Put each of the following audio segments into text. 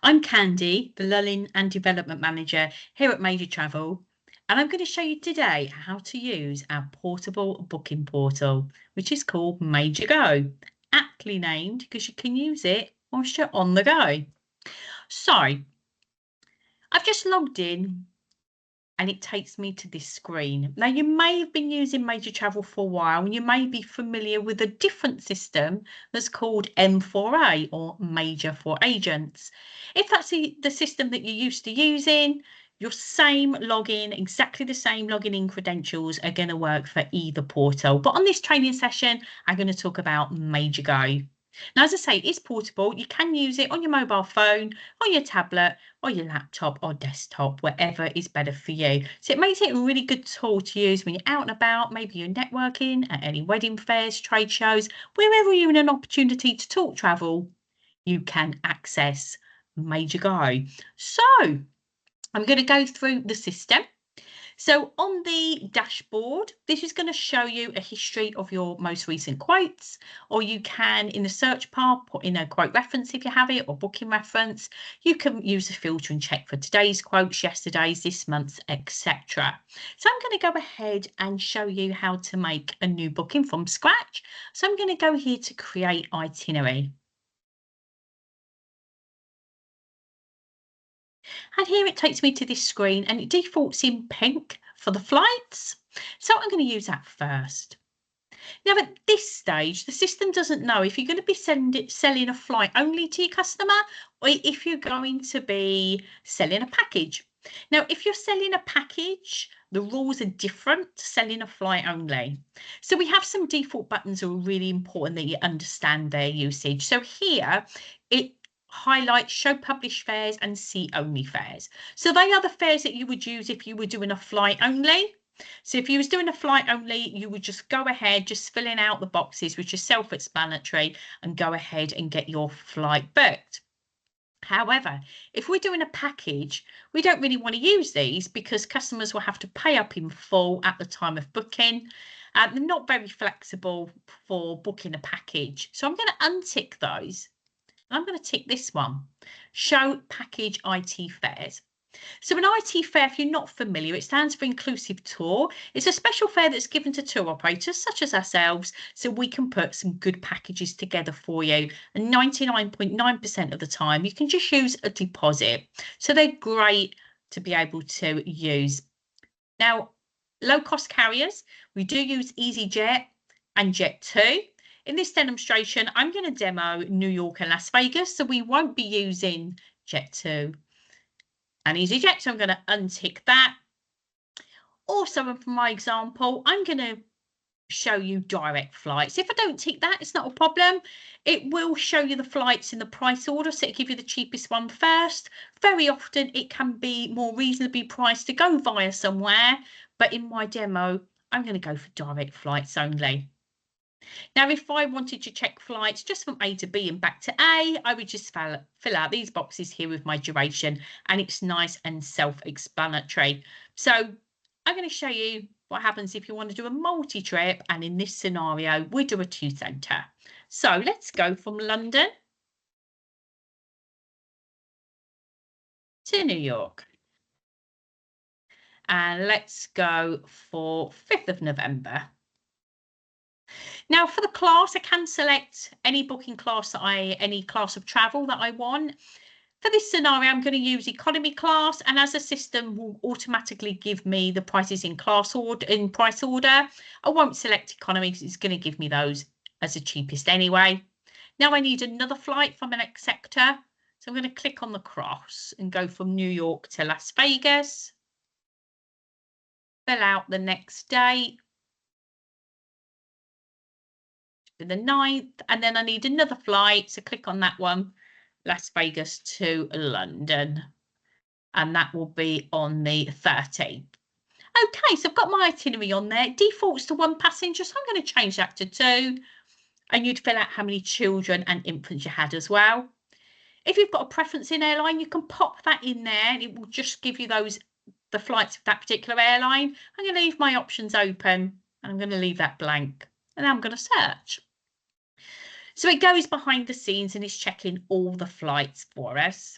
I'm Candy, the Learning and Development Manager here at Major Travel, and I'm going to show you today how to use our portable booking portal, which is called Major Go, aptly named because you can use it whilst you're on the go. So, I've just logged in and it takes me to this screen. Now, you may have been using Major Travel for a while and you may be familiar with a different system that's called M4A or Major for Agents. If that's the system that you're used to using, your same login, exactly the same login in credentials are going to work for either portal. But on this training session, I'm going to talk about Major Go. Now, as I say, it's portable. You can use it on your mobile phone, on your tablet, or your laptop or desktop, wherever is better for you. So it makes it a really good tool to use when you're out and about, maybe you're networking at any wedding fairs, trade shows, wherever you're in an opportunity to talk travel, you can access Major Go. So I'm going to go through the system. So on the dashboard, this is going to show you a history of your most recent quotes, or you can, in the search bar, put in a quote reference if you have it, or booking reference. You can use the filter and check for today's quotes, yesterday's, this month's, etc. So I'm going to go ahead and show you how to make a new booking from scratch. So I'm going to go here to create itinerary. And here it takes me to this screen and it defaults in pink for the flights. So I'm going to use that first. Now, at this stage, the system doesn't know if you're going to be selling a flight only to your customer or if you're going to be selling a package. Now, if you're selling a package, the rules are different to selling a flight only. So we have some default buttons that are really important that you understand their usage. So here, it highlights show published fares and see only fares. So they are the fares that you would use if you were doing a flight only. So if you was doing a flight only, you would just go ahead, just filling out the boxes, which is self-explanatory, and go ahead and get your flight booked. However, if we're doing a package, we don't really want to use these because customers will have to pay up in full at the time of booking. They're not very flexible for booking a package. So I'm going to untick those. I'm going to tick this one, show package IT fares. So an IT fare, if you're not familiar, it stands for Inclusive Tour. It's a special fare that's given to tour operators such as ourselves, so we can put some good packages together for you. And 99.9% of the time, you can just use a deposit. So they're great to be able to use. Now, low-cost carriers, we do use EasyJet and Jet2. In this demonstration, I'm going to demo New York and Las Vegas, so we won't be using Jet2 and EasyJet, so I'm going to untick that. Also, for my example, I'm going to show you direct flights. If I don't tick that, it's not a problem. It will show you the flights in the price order, so it'll give you the cheapest one first. Very often, it can be more reasonably priced to go via somewhere, but in my demo, I'm going to go for direct flights only. Now, if I wanted to check flights just from A to B and back to A, I would just fill out these boxes here with my duration, and it's nice and self-explanatory. So I'm going to show you what happens if you want to do a multi-trip, and in this scenario, we do a two-centre. So let's go from London to New York. And let's go for 5th of November. Now, for the class, I can select any booking class any class of travel that I want. For this scenario, I'm going to use economy class, and as the system will automatically give me the prices in price order, I won't select economy because it's going to give me those as the cheapest anyway. Now I need another flight from the next sector, so I'm going to click on the cross and go from New York to Las Vegas. Fill out the next date. The 9th, and then I need another flight, so click on that one, Las Vegas to London, and that will be on the 13th. Okay, so I've got my itinerary on there. It defaults to 1 passenger, so I'm going to change that to 2, and you'd fill out how many children and infants you had as well. If you've got a preference in airline, you can pop that in there and it will just give you the flights of that particular airline. I'm going to leave my options open and I'm going to leave that blank, and I'm going to search. So it goes behind the scenes and is checking all the flights for us.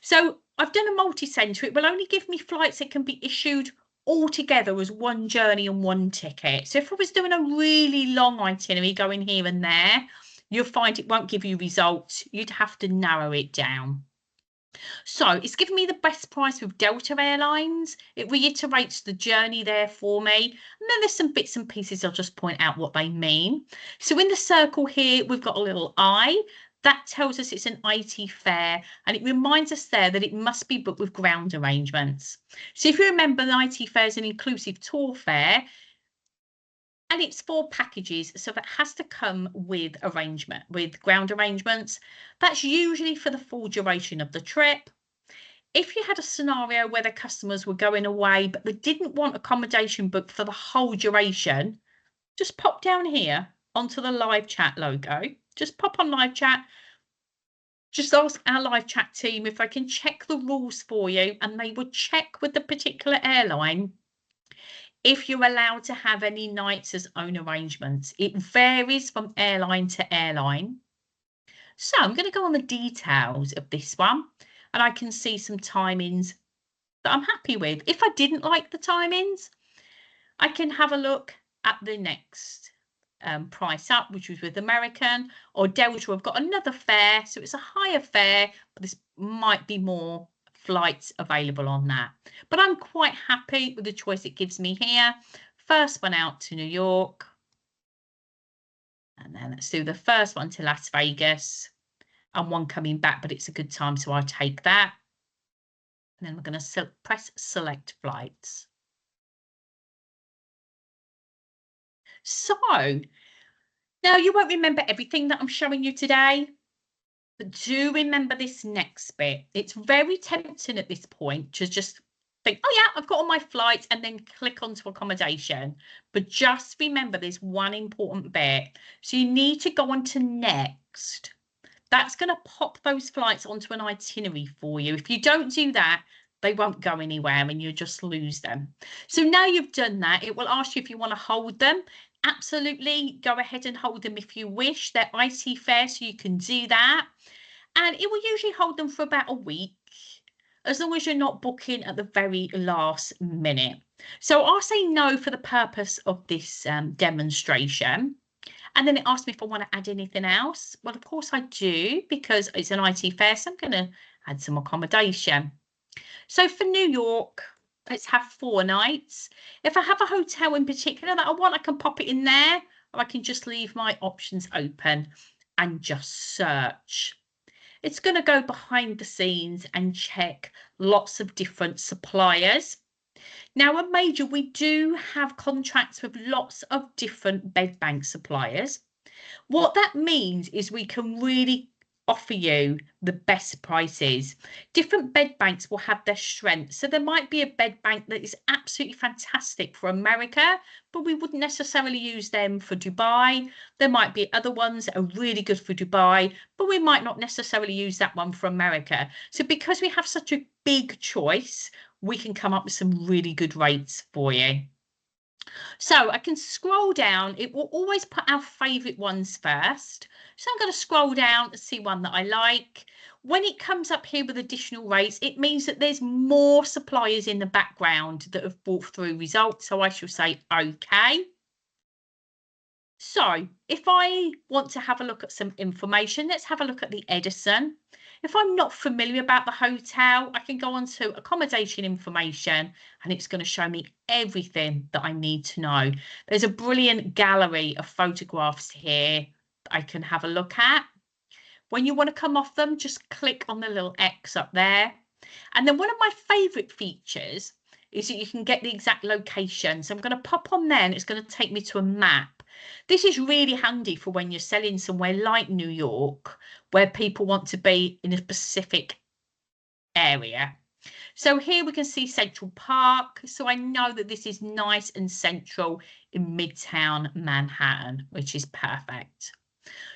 So I've done a multi-centre. It will only give me flights that can be issued all together as one journey and one ticket. So if I was doing a really long itinerary going here and there, you'll find it won't give you results. You'd have to narrow it down. So it's given me the best price with Delta Airlines. It reiterates the journey there for me. And then there's some bits and pieces I'll just point out what they mean. So in the circle here, we've got a little I. That tells us it's an IT fare, and it reminds us there that it must be booked with ground arrangements. So if you remember, the IT fare is an inclusive tour fare, and it's for packages, so that has to come with ground arrangements. That's usually for the full duration of the trip. If you had a scenario where the customers were going away, but they didn't want accommodation booked for the whole duration, just pop down here onto the live chat logo. Just pop on live chat. Just ask our live chat team if they can check the rules for you, and they would check with the particular airline if you're allowed to have any nights as own arrangements. It varies from airline to airline. So I'm going to go on the details of this one, and I can see some timings that I'm happy with. If I didn't like the timings, I can have a look at the next price up, which was with American, or Delta. I've got another fare, so it's a higher fare, but this might be more flights available on that. But I'm quite happy with the choice it gives me here. First one out to New York, and then let's do the first one to Las Vegas, and one coming back, but it's a good time, so I'll take that. And then we're going to press select flights. So now you won't remember everything that I'm showing you today, but do remember this next bit. It's very tempting at this point to just think, oh yeah, I've got all my flights, and then click onto accommodation. But just remember there's one important bit. So you need to go on to next. That's going to pop those flights onto an itinerary for you. If you don't do that, they won't go anywhere and you'll just lose them. So now you've done that, it will ask you if you want to hold them. Absolutely, go ahead and hold them if you wish. They're IT fare, so you can do that. And it will usually hold them for about a week, as long as you're not booking at the very last minute. So I'll say no for the purpose of this demonstration. And then it asks me if I want to add anything else. Well, of course I do, because it's an IT fare, so I'm going to add some accommodation. So for New York, let's have 4 nights. If I have a hotel in particular that I want, I can pop it in there, or I can just leave my options open and just search. It's going to go behind the scenes and check lots of different suppliers. Now, at Major, we do have contracts with lots of different bed bank suppliers. What that means is we can really offer you the best prices. Different bed banks will have their strengths. So there might be a bed bank that is absolutely fantastic for America, but we wouldn't necessarily use them for Dubai. There might be other ones that are really good for Dubai, but we might not necessarily use that one for America. So because we have such a big choice, we can come up with some really good rates for you. So I can scroll down. It will always put our favourite ones first. So I'm going to scroll down to see one that I like. When it comes up here with additional rates, it means that there's more suppliers in the background that have brought through results. So I shall say OK. So if I want to have a look at some information, let's have a look at the Edison. If I'm not familiar about the hotel, I can go on to accommodation information, and it's going to show me everything that I need to know. There's a brilliant gallery of photographs here that I can have a look at. When you want to come off them, just click on the little X up there. And then one of my favourite features is that you can get the exact location. So I'm going to pop on there, and it's going to take me to a map. This is really handy for when you're selling somewhere like New York, where people want to be in a specific area. So here we can see Central Park. So I know that this is nice and central in Midtown Manhattan, which is perfect.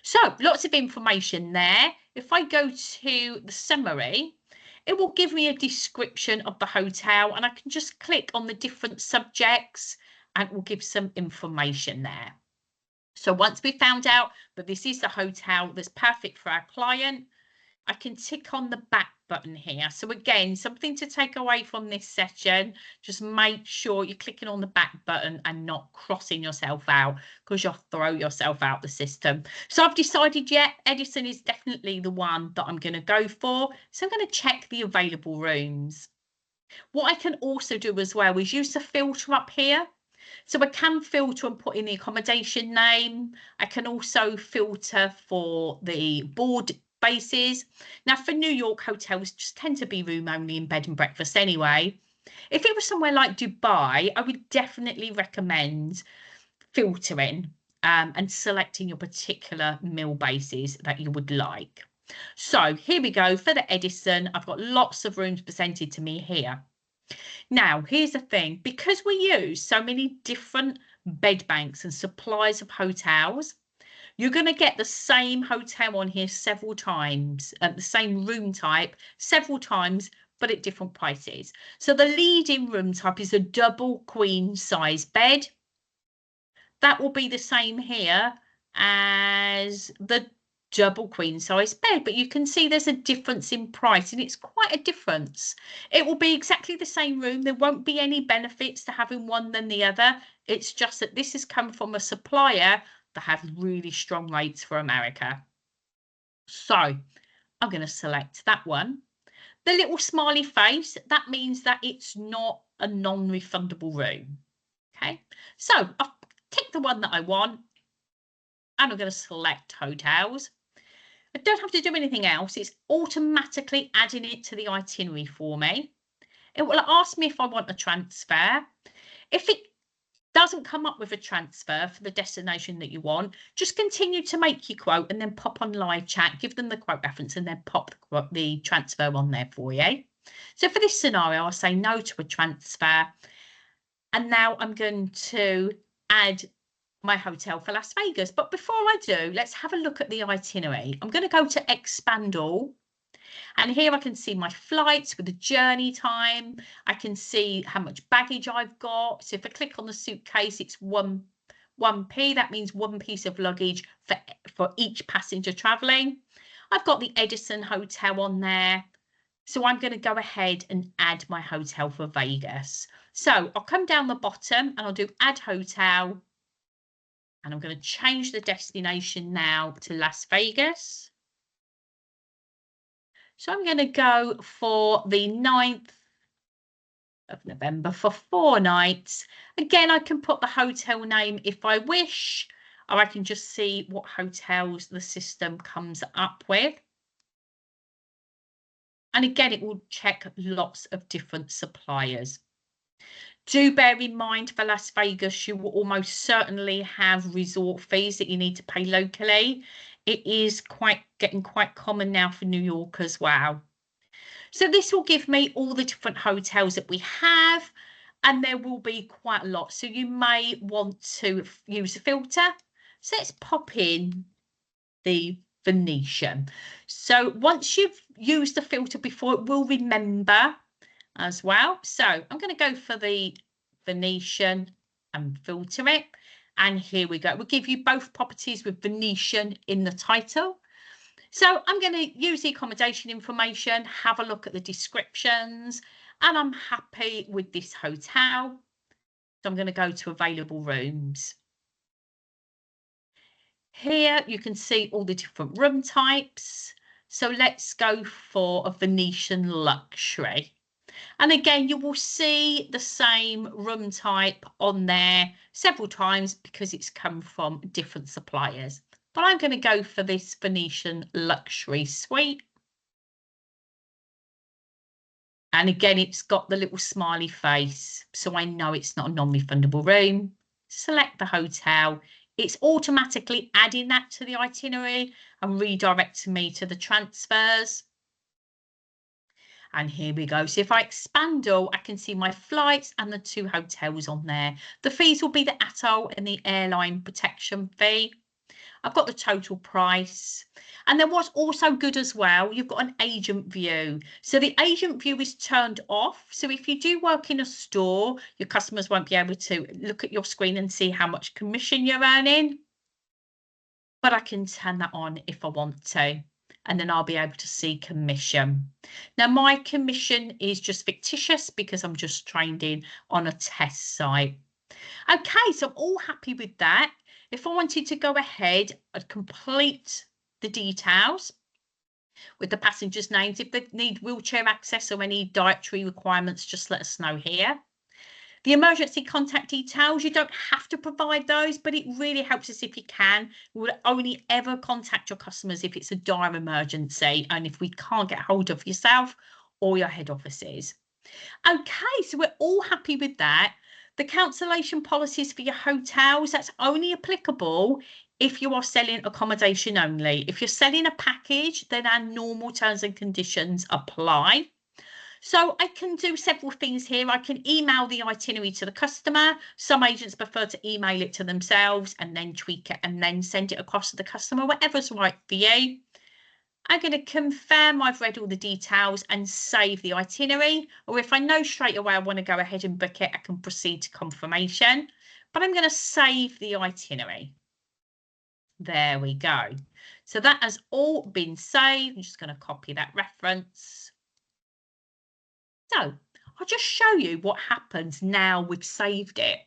So lots of information there. If I go to the summary, it will give me a description of the hotel, and I can just click on the different subjects and it will give some information there. So once we found out that this is the hotel that's perfect for our client, I can tick on the back button here. So again, something to take away from this session, just make sure you're clicking on the back button and not crossing yourself out, because you'll throw yourself out the system. So I've decided, yeah, Edison is definitely the one that I'm going to go for. So I'm going to check the available rooms. What I can also do as well is use the filter up here. So I can filter and put in the accommodation name. I can also filter for the board bases. Now, for New York, hotels just tend to be room only and bed and breakfast anyway. If it was somewhere like Dubai, I would definitely recommend filtering and selecting your particular meal bases that you would like. So here we go for the Edison. I've got lots of rooms presented to me here. Now, here's the thing, because we use so many different bed banks and suppliers of hotels, you're going to get the same hotel on here several times, the same room type several times, but at different prices. So the leading room type is a double queen size bed. That will be the same here as the double queen size bed, but you can see there's a difference in price, and it's quite a difference. It will be exactly the same room. There won't be any benefits to having one than the other. It's just that this has come from a supplier that has really strong rates for America. So I'm going to select that one. The little smiley face, that means that it's not a non-refundable room. Okay, so I've ticked the one that I want, and I'm going to select hotels. I don't have to do anything else. It's automatically adding it to the itinerary for me. It will ask me if I want a transfer. If it doesn't come up with a transfer for the destination that you want, just continue to make your quote and then pop on live chat, give them the quote reference, and then pop the transfer on there for you. So for this scenario, I'll say no to a transfer. And now I'm going to add my hotel for Las Vegas. But before I do, let's have a look at the itinerary. I'm going to go to expand all. And here I can see my flights with the journey time. I can see how much baggage I've got. So if I click on the suitcase, it's 1p. That means one piece of luggage for each passenger traveling. I've got the Edison Hotel on there. So I'm going to go ahead and add my hotel for Vegas. So I'll come down the bottom and I'll do add hotel. And I'm going to change the destination now to Las Vegas. So I'm going to go for the 9th of November for 4 nights. Again, I can put the hotel name if I wish, or I can just see what hotels the system comes up with. And again, it will check lots of different suppliers. Do bear in mind for Las Vegas, you will almost certainly have resort fees that you need to pay locally. It is getting quite common now for New York as well. So this will give me all the different hotels that we have, and there will be quite a lot. So you may want to use a filter. So let's pop in the Venetian. So once you've used the filter before, it will remember as well. So I'm going to go for the Venetian and filter it. And here we go. We'll give you both properties with Venetian in the title. So I'm going to use the accommodation information, have a look at the descriptions, and I'm happy with this hotel. So I'm going to go to available rooms. Here you can see all the different room types. So let's go for a Venetian luxury. And again, you will see the same room type on there several times because it's come from different suppliers. But I'm going to go for this Venetian luxury suite. And again, it's got the little smiley face, so I know it's not a non-refundable room. Select the hotel. It's automatically adding that to the itinerary and redirecting me to the transfers. And here we go. So if I expand all, I can see my flights and the 2 hotels on there. The fees will be the ATOL and the airline protection fee. I've got the total price. And then what's also good as well, you've got an agent view. So the agent view is turned off. So if you do work in a store, your customers won't be able to look at your screen and see how much commission you're earning. But I can turn that on if I want to. and then I'll be able to see commission. Now, my commission is just fictitious because I'm just trained in on a test site. Okay, so I'm all happy with that. If I wanted to go ahead, I'd complete the details with the passengers' names. If they need wheelchair access or any dietary requirements, just let us know here. The emergency contact details, you don't have to provide those, but it really helps us if you can. We will only ever contact your customers if it's a dire emergency and if we can't get hold of yourself or your head offices. Okay, so we're all happy with that. The cancellation policies for your hotels, that's only applicable if you are selling accommodation only. If you're selling a package, then our normal terms and conditions apply. So I can do several things here. I can email the itinerary to the customer. Some agents prefer to email it to themselves and then tweak it and then send it across to the customer, whatever's right for you. I'm going to confirm I've read all the details and save the itinerary. Or if I know straight away I want to go ahead and book it, I can proceed to confirmation. But I'm going to save the itinerary. There we go. So that has all been saved. I'm just going to copy that reference. So I'll just show you what happens now we've saved it.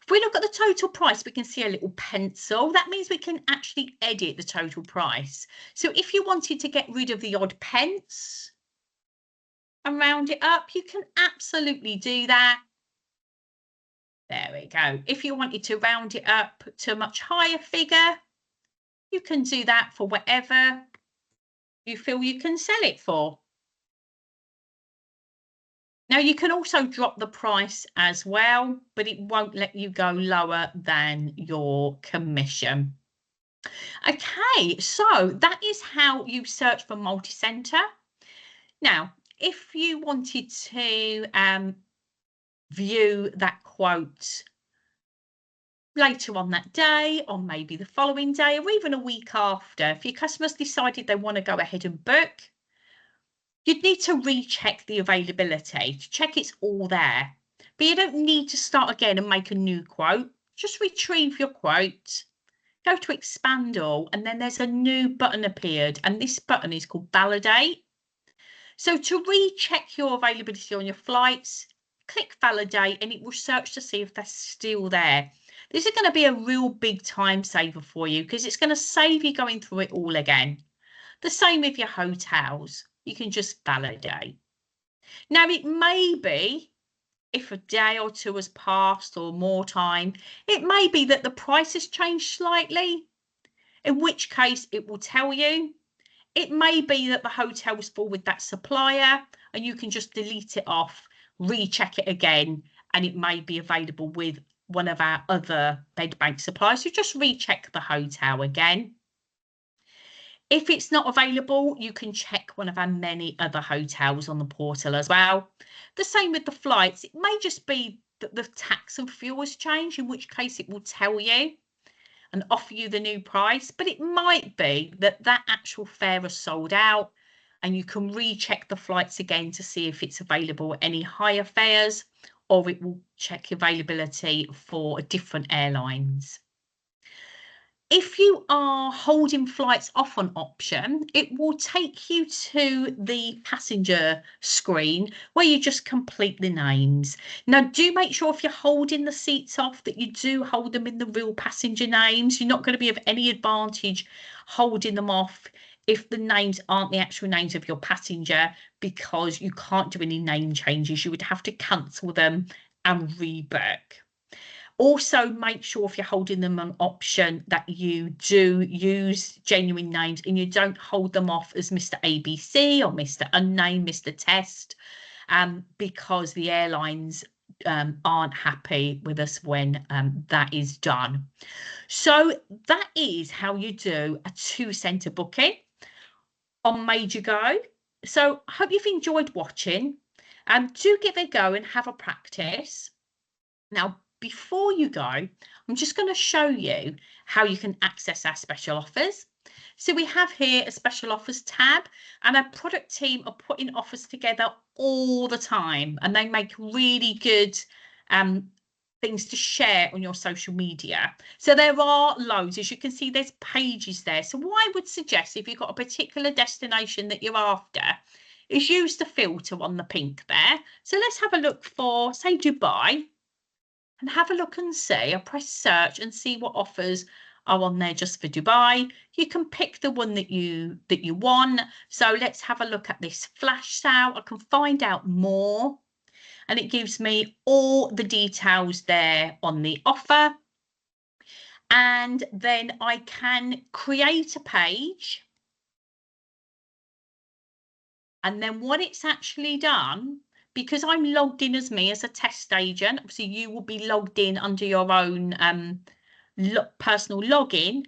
If we look at the total price, we can see a little pencil. That means we can actually edit the total price. So if you wanted to get rid of the odd pence and round it up, you can absolutely do that. There we go. If you wanted to round it up to a much higher figure, you can do that for whatever you feel you can sell it for. Now, you can also drop the price as well, but it won't let you go lower than your commission. Okay, so that is how you search for multi-centre. Now, if you wanted to view that quote later on that day, or maybe the following day, or even a week after, if your customers decided they want to go ahead and book, you'd need to recheck the availability to check it's all there. But you don't need to start again and make a new quote. Just retrieve your quote, go to expand all, and then there's a new button appeared, and this button is called validate. So to recheck your availability on your flights, click validate and it will search to see if they're still there. This is going to be a real big time saver for you because it's going to save you going through it all again. The same with your hotels. You can just validate. Now, it may be, if a day or two has passed or more time, it may be that the price has changed slightly, in which case it will tell you. It may be that the hotel was full with that supplier and you can just delete it off, recheck it again, and it may be available with one of our other bed bank suppliers. So just recheck the hotel again. If it's not available, you can check one of our many other hotels on the portal as well. The same with the flights. It may just be that the tax and fuel has changed, in which case it will tell you and offer you the new price. But it might be that that actual fare has sold out and you can recheck the flights again to see if it's available at any higher fares, or it will check availability for different airlines. If you are holding flights off on option, it will take you to the passenger screen where you just complete the names. Now, do make sure if you're holding the seats off that you do hold them in the real passenger names. You're not going to be of any advantage holding them off if the names aren't the actual names of your passenger, because you can't do any name changes. You would have to cancel them and rebook. Also, make sure if you're holding them an option that you do use genuine names and you don't hold them off as Mr. ABC or Mr. Unnamed, Mr. Test, because the airlines aren't happy with us when that is done. So that is how you do a 2-centre booking on Major Go. So I hope you've enjoyed watching. Do give it a go and have a practice. Now, before you go, I'm just going to show you how you can access our special offers. So we have here a special offers tab, and our product team are putting offers together all the time, and they make really good things to share on your social media. So there are loads. As you can see, there's pages there. So what I would suggest, if you've got a particular destination that you're after, is use the filter on the pink there. So let's have a look for, say, Dubai, and have a look and see. I'll press search and see what offers are on there just for Dubai. You can pick the one that you want. So let's have a look at this flash sale. I can find out more, and it gives me all the details there on the offer. And then I can create a page. And then what it's actually done, because I'm logged in as me as a test agent, obviously you will be logged in under your own personal login,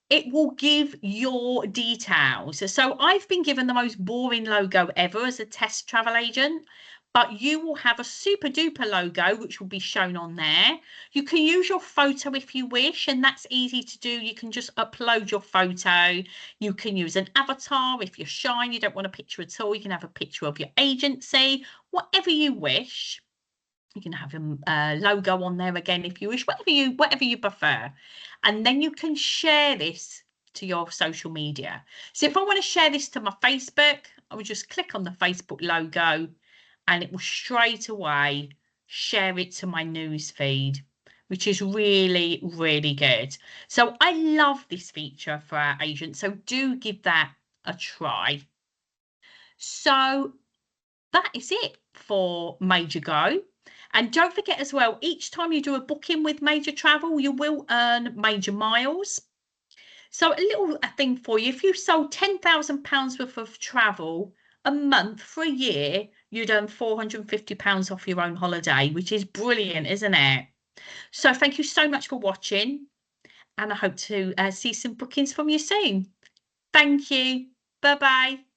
it will give your details. So I've been given the most boring logo ever as a test travel agent, but you will have a super duper logo, which will be shown on there. You can use your photo if you wish, and that's easy to do. You can just upload your photo. You can use an avatar if you're shy and you don't want a picture at all. You can have a picture of your agency, whatever you wish. You can have a logo on there again if you wish, whatever you prefer. And then you can share this to your social media. So if I want to share this to my Facebook, I would just click on the Facebook logo and it will straight away share it to my news feed, which is really, really good. So I love this feature for our agents. So do give that a try. So that is it for Major Go. And don't forget as well, each time you do a booking with Major Travel, you will earn Major Miles. So a little thing for you, if you sold £10,000 worth of travel a month for a year, you'd earn £450 off your own holiday, which is brilliant, isn't it? So thank you so much for watching, and I hope to see some bookings from you soon. Thank you. Bye-bye.